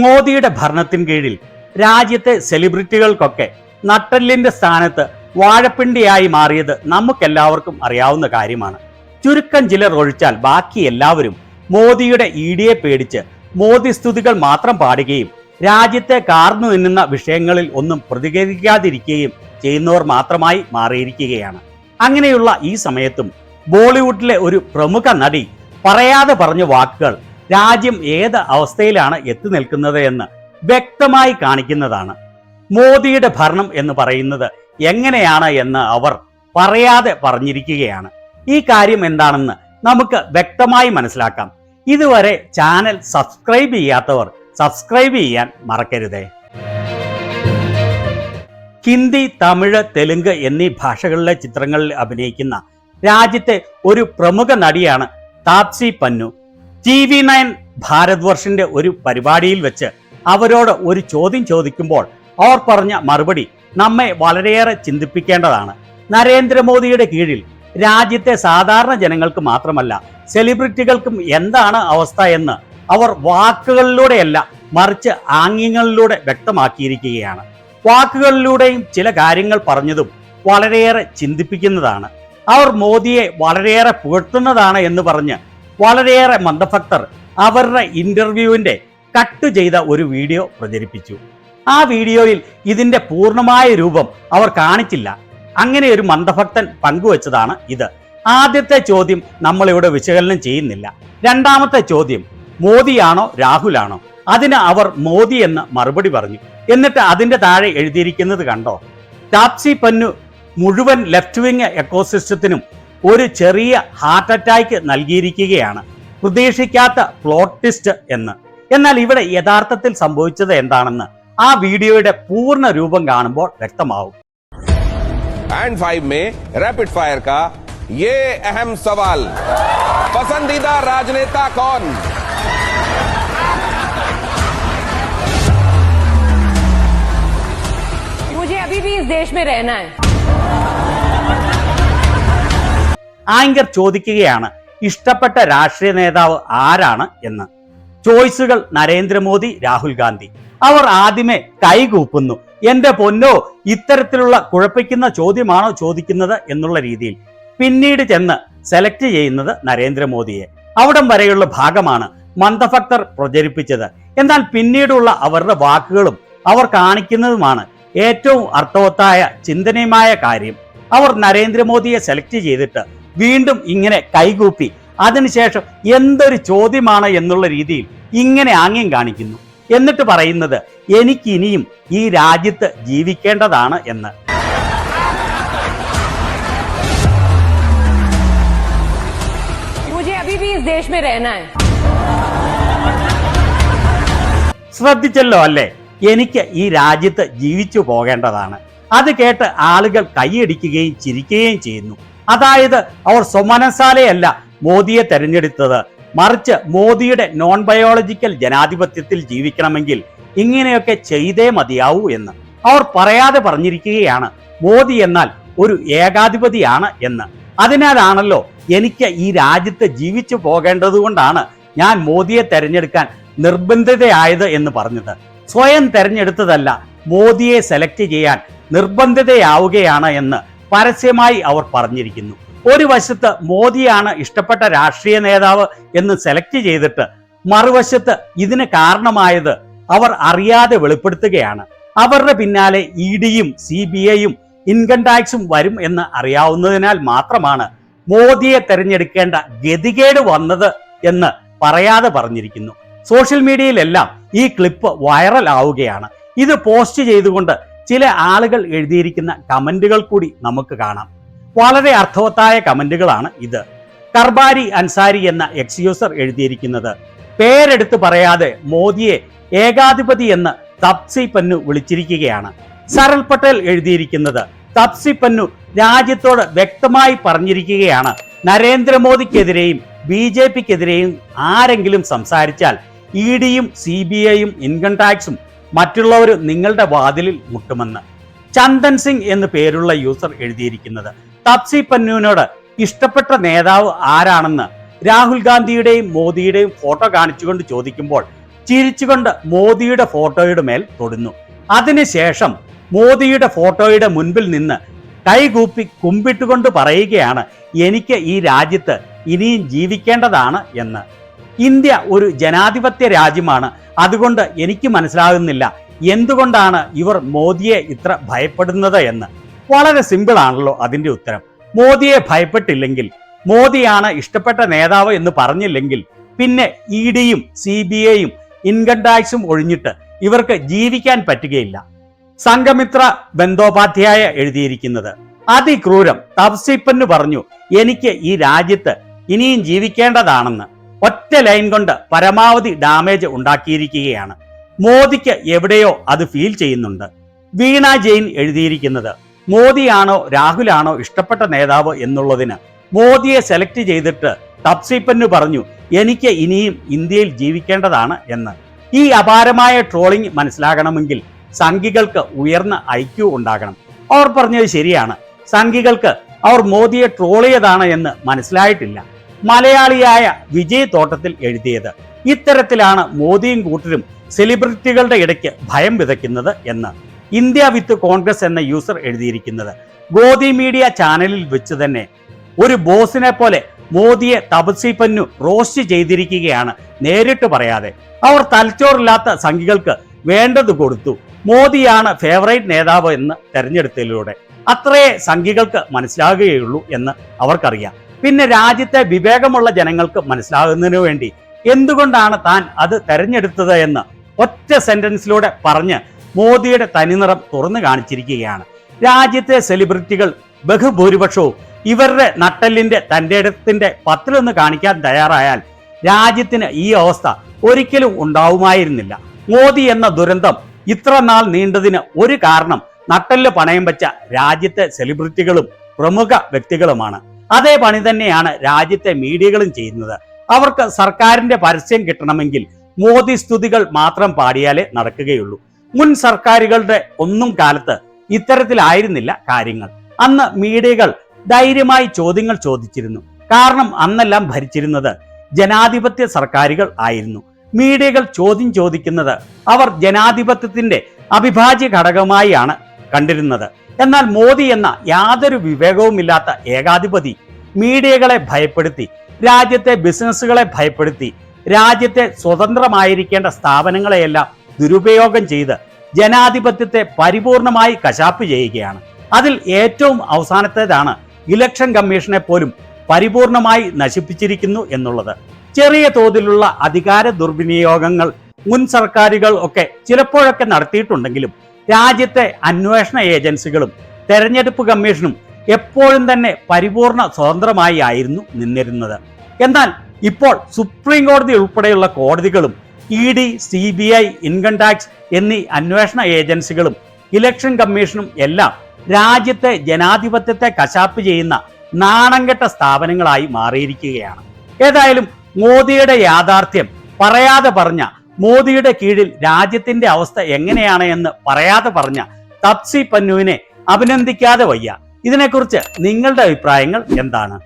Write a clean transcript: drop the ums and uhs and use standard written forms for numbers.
മോദിയുടെ ഭരണത്തിന് കീഴിൽ രാജ്യത്തെ സെലിബ്രിറ്റികൾക്കൊക്കെ നട്ടെല്ലിന്റെ സ്ഥാനത്ത് വാഴപ്പിണ്ടിയായി മാറിയത് നമുക്കെല്ലാവർക്കും അറിയാവുന്ന കാര്യമാണ്. ചുരുക്കം ചിലർ ഒഴിച്ചാൽ ബാക്കി എല്ലാവരും മോദിയുടെ ഇഡിയെ പേടിച്ച് മോദി സ്തുതികൾ മാത്രം പാടുകയും രാജ്യത്തെ കാർന്നു നിന്നുന്ന വിഷയങ്ങളിൽ ഒന്നും പ്രതികരിക്കാതിരിക്കുകയും ചെയ്യുന്നവർ മാത്രമായി മാറിയിരിക്കുകയാണ്. അങ്ങനെയുള്ള ഈ സമയത്തും ബോളിവുഡിലെ ഒരു പ്രമുഖ നടി പറയാതെ പറഞ്ഞ വാക്കുകൾ രാജ്യം ഏത് അവസ്ഥയിലാണ് എത്തി നിൽക്കുന്നത് എന്ന് വ്യക്തമായി കാണിക്കുന്നതാണ്. മോദിയുടെ ഭരണം എന്ന് പറയുന്നത് എങ്ങനെയാണ് എന്ന് അവർ പറയാതെ പറഞ്ഞിരിക്കുകയാണ്. ഈ കാര്യം എന്താണെന്ന് നമുക്ക് വ്യക്തമായി മനസ്സിലാക്കാം. ഇതുവരെ ചാനൽ സബ്സ്ക്രൈബ് ചെയ്യാത്തവർ സബ്സ്ക്രൈബ് ചെയ്യാൻ മറക്കരുതേ. ഹിന്ദി, തമിഴ്, തെലുങ്ക് എന്നീ ഭാഷകളിലെ ചിത്രങ്ങളിൽ അഭിനയിക്കുന്ന രാജ്യത്തെ ഒരു പ്രമുഖ നടിയാണ് താപ്സി പന്നു. TV9 ഭാരത് ഒരു പരിപാടിയിൽ വെച്ച് അവരോട് ഒരു ചോദ്യം ചോദിക്കുമ്പോൾ അവർ പറഞ്ഞ മറുപടി നമ്മെ വളരെയേറെ ചിന്തിപ്പിക്കേണ്ടതാണ്. നരേന്ദ്രമോദിയുടെ കീഴിൽ രാജ്യത്തെ സാധാരണ ജനങ്ങൾക്ക് മാത്രമല്ല സെലിബ്രിറ്റികൾക്കും എന്താണ് അവസ്ഥ എന്ന് അവർ വാക്കുകളിലൂടെയല്ല മറിച്ച് ആംഗ്യങ്ങളിലൂടെ വ്യക്തമാക്കിയിരിക്കുകയാണ്. വാക്കുകളിലൂടെയും ചില കാര്യങ്ങൾ പറഞ്ഞതും വളരെയേറെ ചിന്തിപ്പിക്കുന്നതാണ്. അവർ മോദിയെ വളരെയേറെ പുകഴ്ത്തുന്നതാണ് എന്ന് പറഞ്ഞ് വളരെയേറെ മന്ദഭക്തർ അവരുടെ ഇന്റർവ്യൂവിന്റെ കട്ട് ചെയ്ത ഒരു വീഡിയോ പ്രചരിപ്പിച്ചു. ആ വീഡിയോയിൽ ഇതിന്റെ പൂർണ്ണമായ രൂപം അവർ കാണിച്ചില്ല. അങ്ങനെ ഒരു മന്ദഭക്തൻ പങ്കുവച്ചതാണ് ഇത്. ആദ്യത്തെ ചോദ്യം നമ്മളിവിടെ വിശകലനം ചെയ്യുന്നില്ല. രണ്ടാമത്തെ ചോദ്യം മോദിയാണോ രാഹുലാണോ? അതിന് അവർ മോദി എന്ന് മറുപടി പറഞ്ഞു. എന്നിട്ട് അതിന്റെ താഴെ എഴുതിയിരിക്കുന്നത് കണ്ടോ? താപ്സി പന്നു മുഴുവൻ ലെഫ്റ്റ് വിങ് എക്കോസിസ്റ്റത്തിനും ഒരു ചെറിയ ഹാർട്ട് അറ്റാക്ക് നൽകിയിരിക്കുകയാണ്. പ്രതീക്ഷിക്കാത്ത പ്ലോട്ട് ട്വിസ്റ്റ് എന്ന്. എന്നാൽ ഇവിടെ യഥാർത്ഥത്തിൽ സംഭവിച്ചത് എന്താണെന്ന് ആ വീഡിയോയുടെ പൂർണ്ണ രൂപം കാണുമ്പോൾ വ്യക്തമാവും. एंड 5 में रैपिड फायर का ये अहम सवाल, पसंदीदा राजनेता कौन? मुझे अभी भी इस देश में रहना है. ആങ്കർ ചോദിക്കുകയാണ് ഇഷ്ടപ്പെട്ട രാഷ്ട്രീയ നേതാവ് ആരാണ് എന്ന്. ചോയ്സുകൾ നരേന്ദ്രമോദി, രാഹുൽ ഗാന്ധി. അവർ ആദ്യമേ കൈകൂപ്പുന്നു. എന്റെ പൊന്നോ, ഇത്തരത്തിലുള്ള കുഴപ്പിക്കുന്ന ചോദ്യമാണോ ചോദിക്കുന്നത് എന്നുള്ള രീതിയിൽ. പിന്നീട് ചെന്ന് സെലക്ട് ചെയ്യുന്നത് നരേന്ദ്രമോദിയെ. അവിടം വരെയുള്ള ഭാഗമാണ് മന്ദഭക്തർ പ്രചരിപ്പിച്ചത്. എന്നാൽ പിന്നീടുള്ള അവരുടെ വാക്കുകളും അവർ കാണിക്കുന്നതുമാണ് ഏറ്റവും അർത്ഥവത്തായ ചിന്തനീയമായ കാര്യം. അവർ നരേന്ദ്രമോദിയെ സെലക്ട് ചെയ്തിട്ട് വീണ്ടും ഇങ്ങനെ കൈകൂപ്പി അതിനുശേഷം എന്തൊരു ചോദ്യമാണ് എന്നുള്ള രീതിയിൽ ഇങ്ങനെ ആംഗ്യം കാണിക്കുന്നു. എന്നിട്ട് പറയുന്നത് എനിക്കിനിയും ഈ രാജ്യത്ത് ജീവിക്കേണ്ടതാണ് എന്ന്. ശ്രദ്ധിച്ചല്ലോ അല്ലേ? എനിക്ക് ഈ രാജ്യത്ത് ജീവിച്ചു പോകേണ്ടതാണ്. അത് കേട്ട് ആളുകൾ കൈയടിക്കുകയും ചിരിക്കുകയും ചെയ്യുന്നു. അതായത് അവർ സ്വമനസാലെയല്ല മോദിയെ തെരഞ്ഞെടുത്തത്, മറിച്ച് മോദിയുടെ നോൺ ബയോളജിക്കൽ ജനാധിപത്യത്തിൽ ജീവിക്കണമെങ്കിൽ ഇങ്ങനെയൊക്കെ ചെയ്തേ മതിയാവൂ എന്ന്. അവർ പറയാതെ പറഞ്ഞിരിക്കുകയാണ് മോദി എന്നാൽ ഒരു ഏകാധിപതിയാണ് എന്ന്. അതിനാലാണല്ലോ എനിക്ക് ഈ രാജ്യത്ത് ജീവിച്ചു പോകേണ്ടതുകൊണ്ടാണ് ഞാൻ മോദിയെ തെരഞ്ഞെടുക്കാൻ നിർബന്ധിതയായത് എന്ന് പറഞ്ഞത്. സ്വയം തെരഞ്ഞെടുത്തതല്ല, മോദിയെ സെലക്ട് ചെയ്യാൻ നിർബന്ധിതയാവുകയാണ് എന്ന് പരസ്യമായി അവർ പറഞ്ഞിരിക്കുന്നു. ഒരു വശത്ത് മോദിയാണ് ഇഷ്ടപ്പെട്ട രാഷ്ട്രീയ നേതാവ് എന്ന് സെലക്ട് ചെയ്തിട്ട് മറുവശത്ത് ഇതിന് കാരണമായത് അവർ അറിയാതെ വെളിപ്പെടുത്തുകയാണ്. അവരുടെ പിന്നാലെ ഇഡിയും CBIയും ഇൻകം ടാക്സും വരും എന്ന് അറിയാവുന്നതിനാൽ മാത്രമാണ് മോദിയെ തെരഞ്ഞെടുക്കേണ്ട ഗതികേട് വന്നത് എന്ന് പറയാതെ പറഞ്ഞിരിക്കുന്നു. സോഷ്യൽ മീഡിയയിലെല്ലാം ഈ ക്ലിപ്പ് വൈറൽ ആവുകയാണ്. ഇത് പോസ്റ്റ് ചെയ്തുകൊണ്ട് ചില ആളുകൾ എഴുതിയിരിക്കുന്ന കമന്റുകൾ കൂടി നമുക്ക് കാണാം. വളരെ അർത്ഥവത്തായ കമന്റുകളാണ് ഇത്. കർബാരി അൻസാരി എന്ന എക്സ് യൂസർ എഴുതിയിരിക്കുന്നത് പേരെടുത്ത് പറയാതെ മോദിയെ ഏകാധിപതി എന്ന് താപ്സി പന്നു വിളിച്ചിരിക്കുകയാണ്. സരൽ പട്ടേൽ എഴുതിയിരിക്കുന്നത് താപ്സി പന്നു രാജ്യത്തോട് വ്യക്തമായി പറഞ്ഞിരിക്കുകയാണ് നരേന്ദ്രമോദിക്കെതിരെയും BJPക്കെതിരെയും ആരെങ്കിലും സംസാരിച്ചാൽ ഇഡിയും CBIയും ഇൻകം ടാക്സും മറ്റുള്ളവർ നിങ്ങളുടെ വാതിലിൽ മുട്ടുമെന്ന്. ചന്ദൻ സിംഗ് എന്ന് പേരുള്ള യൂസർ എഴുതിയിരിക്കുന്നത് താപ്സി പന്നുവിനോട് ഇഷ്ടപ്പെട്ട നേതാവ് ആരാണെന്ന് രാഹുൽ ഗാന്ധിയുടെയും മോദിയുടെയും ഫോട്ടോ കാണിച്ചുകൊണ്ട് ചോദിക്കുമ്പോൾ ചിരിച്ചുകൊണ്ട് മോദിയുടെ ഫോട്ടോയുടെ മേൽ തൊടുന്നു. അതിനുശേഷം മോദിയുടെ ഫോട്ടോയുടെ മുൻപിൽ നിന്ന് കൈകൂപ്പി കുമ്പിട്ടുകൊണ്ട് പറയുകയാണ്, എനിക്ക് ഈ രാജ്യത്ത് ഇനിയും ജീവിക്കേണ്ടതാണ് എന്ന്. ഇന്ത്യ ഒരു ജനാധിപത്യ രാജ്യമാണ്. അതുകൊണ്ട് എനിക്ക് മനസ്സിലാകുന്നില്ല എന്തുകൊണ്ടാണ് ഇവർ മോദിയെ ഇത്ര ഭയപ്പെടുന്നത് എന്ന്. വളരെ സിമ്പിൾ ആണല്ലോ അതിന്റെ ഉത്തരം. മോദിയെ ഭയപ്പെട്ടില്ലെങ്കിൽ, മോദിയാണ് ഇഷ്ടപ്പെട്ട നേതാവ് എന്ന് പറഞ്ഞില്ലെങ്കിൽ, പിന്നെ EDയും CBIയും ഇൻകം ടാക്സും ഒഴിഞ്ഞിട്ട് ഇവർക്ക് ജീവിക്കാൻ പറ്റുകയില്ല. സംഘമിത്ര ബന്ദോപാധ്യായ എഴുതിയിരിക്കുന്നത്, അതിക്രൂരം തപ്സിപ്പന് പറഞ്ഞു, എനിക്ക് ഈ രാജ്യത്ത് ഇനിയും ജീവിക്കേണ്ടതാണെന്ന്. ഒറ്റ ലൈൻ കൊണ്ട് പരമാവധി ഡാമേജ് ഉണ്ടാക്കിയിരിക്കുകയാണ്. മോദിക്ക് എവിടെയോ അത് ഫീൽ ചെയ്യുന്നുണ്ട്. വീണ ജെയിൻ എഴുതിയിരിക്കുന്നത്, മോദിയാണോ രാഹുലാണോ ഇഷ്ടപ്പെട്ട നേതാവ് എന്നുള്ളതിന് മോദിയെ സെലക്ട് ചെയ്തിട്ട് തപ്സിപ്പന് പറഞ്ഞു, എനിക്ക് ഇനിയും ഇന്ത്യയിൽ ജീവിക്കേണ്ടതാണ് എന്ന്. ഈ അപാരമായ ട്രോളിംഗ് മനസ്സിലാകണമെങ്കിൽ സംഘികൾക്ക് ഉയർന്ന IQ ഉണ്ടാകണം. അവർ പറഞ്ഞത് ശരിയാണ്. സംഘികൾക്ക് അവർ മോദിയെ ട്രോൾ ചെയ്തതാണ് എന്ന് മനസ്സിലായിട്ടില്ല. മലയാളിയായ വിജയ് തോട്ടത്തിൽ എഴുതിയത്, ഇത്തരത്തിലാണ് മോദിയും കൂട്ടരും സെലിബ്രിറ്റികളുടെ ഇടയ്ക്ക് ഭയം വിതയ്ക്കുന്നത് എന്ന്. ഇന്ത്യ വിത്ത് കോൺഗ്രസ് എന്ന യൂസർ എഴുതിയിരിക്കുന്നത്, ഗോദി മീഡിയ ചാനലിൽ വെച്ച് തന്നെ ഒരു ബോസിനെ പോലെ മോദിയെ തപസി പന്നു റോസ്റ്റ് ചെയ്തിരിക്കുകയാണ്, നേരിട്ട് പറയാതെ. അവർ തലച്ചോറില്ലാത്ത സംഘികൾക്ക് വേണ്ടത് കൊടുത്തു. മോദിയാണ് ഫേവറേറ്റ് നേതാവ് എന്ന് തെരഞ്ഞെടുത്തതിലൂടെ. അത്രയേ സംഘികൾക്ക് മനസ്സിലാകുകയുള്ളൂ എന്ന് അവർക്കറിയാം. പിന്നെ രാജ്യത്തെ വിവേകമുള്ള ജനങ്ങൾക്ക് മനസ്സിലാകുന്നതിനു വേണ്ടി എന്തുകൊണ്ടാണ് താൻ അത് തെരഞ്ഞെടുത്തത് എന്ന് ഒറ്റ സെന്റൻസിലൂടെ പറഞ്ഞ് മോദിയുടെ തനിനിറം തുറന്നു കാണിച്ചിരിക്കുകയാണ്. രാജ്യത്തെ സെലിബ്രിറ്റികൾ ബഹുഭൂരിപക്ഷവും ഇവരുടെ നട്ടെല്ലിന്റെ തന്റെ ഇടത്തിന്റെ 10 കാണിക്കാൻ തയ്യാറായാൽ രാജ്യത്തിന് ഈ അവസ്ഥ ഒരിക്കലും ഉണ്ടാവുമായിരുന്നില്ല. മോദി എന്ന ദുരന്തം ഇത്ര നാൾ നീണ്ടതിന് ഒരു കാരണം നട്ടെല്ല് പണയം വെച്ച രാജ്യത്തെ സെലിബ്രിറ്റികളും പ്രമുഖ വ്യക്തികളുമാണ്. അതേ പണി തന്നെയാണ് രാജ്യത്തെ മീഡിയകളും ചെയ്യുന്നത്. അവർക്ക് സർക്കാരിന്റെ പരസ്യം കിട്ടണമെങ്കിൽ മോദി സ്തുതികൾ മാത്രം പാടിയാലേ നടക്കുകയുള്ളൂ. മുൻ സർക്കാരുകളുടെ ഒന്നും കാലത്ത് ഇത്തരത്തിലായിരുന്നില്ല കാര്യങ്ങൾ. അന്ന് മീഡിയകൾ ധൈര്യമായി ചോദ്യങ്ങൾ ചോദിച്ചിരുന്നു. കാരണം അന്നെല്ലാം ഭരിച്ചിരുന്നത് ജനാധിപത്യ സർക്കാരുകൾ ആയിരുന്നു. മീഡിയകൾ ചോദ്യം ചോദിക്കുന്നത് അവർ ജനാധിപത്യത്തിന്റെ അവിഭാജ്യ ഘടകമായാണ് കണ്ടിരുന്നത്. എന്നാൽ മോദി എന്ന യാതൊരു വിവേകവുമില്ലാത്ത ഏകാധിപതി മീഡിയകളെ ഭയപ്പെടുത്തി, രാജ്യത്തെ ബിസിനസ്സുകളെ ഭയപ്പെടുത്തി, രാജ്യത്തെ സ്വതന്ത്രമായിരിക്കേണ്ട സ്ഥാപനങ്ങളെയെല്ലാം ദുരുപയോഗം ചെയ്ത് ജനാധിപത്യത്തെ പരിപൂർണമായി കശാപ്പ് ചെയ്യുകയാണ്. അതിൽ ഏറ്റവും അവസാനത്തേതാണ് ഇലക്ഷൻ കമ്മീഷനെ പോലും പരിപൂർണമായി നശിപ്പിച്ചിരിക്കുന്നു എന്നുള്ളത്. ചെറിയ തോതിലുള്ള അധികാര ദുർവിനിയോഗങ്ങൾ മുൻ സർക്കാരുകൾ ഒക്കെ ചിലപ്പോഴൊക്കെ നടത്തിയിട്ടുണ്ടെങ്കിലും രാജ്യത്തെ അന്വേഷണ ഏജൻസികളും തെരഞ്ഞെടുപ്പ് കമ്മീഷനും എപ്പോഴും തന്നെ പരിപൂർണ സ്വതന്ത്രമായി ആയിരുന്നു നിന്നിരുന്നത്. എന്നാൽ ഇപ്പോൾ സുപ്രീം കോടതി ഉൾപ്പെടെയുള്ള കോടതികളും ED, CBI, ഇൻകം ടാക്സ് എന്നീ അന്വേഷണ ഏജൻസികളും ഇലക്ഷൻ കമ്മീഷനും എല്ലാം രാജ്യത്തെ ജനാധിപത്യത്തെ കശാപ്പ് ചെയ്യുന്ന നാണംകെട്ട സ്ഥാപനങ്ങളായി മാറിയിരിക്കുകയാണ്. ഏതായാലും മോദിയുടെ യാഥാർത്ഥ്യം പറയാതെ പറഞ്ഞ, മോദിയുടെ കീഴിൽ രാജ്യത്തിന്റെ അവസ്ഥ എങ്ങനെയാണ് എന്ന് പറയാതെ പറഞ്ഞ തപ്സി പന്നുവിനെ അഭിനന്ദിക്കാതെ വയ്യ. ഇതിനെക്കുറിച്ച് നിങ്ങളുടെ അഭിപ്രായങ്ങൾ എന്താണ്?